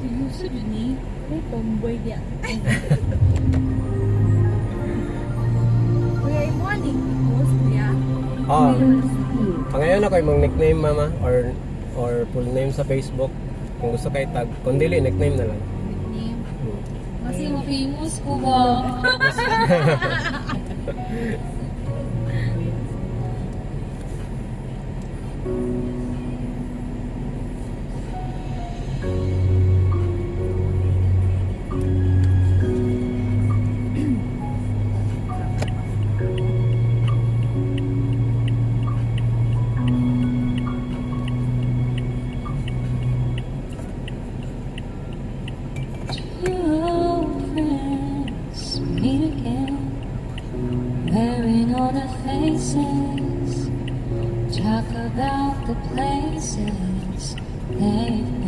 Seryoso dyan eh. Ay, tomboy dia. Kuya, imo ani post niya. Ah, pangayon ako imong nickname mama or full name sa Facebook. Kung gusto kay tag, kung dili nickname na lang. Nickname. Kasi famous ko ba? Two old friends meet again, wearing all the faces, talk about the places they've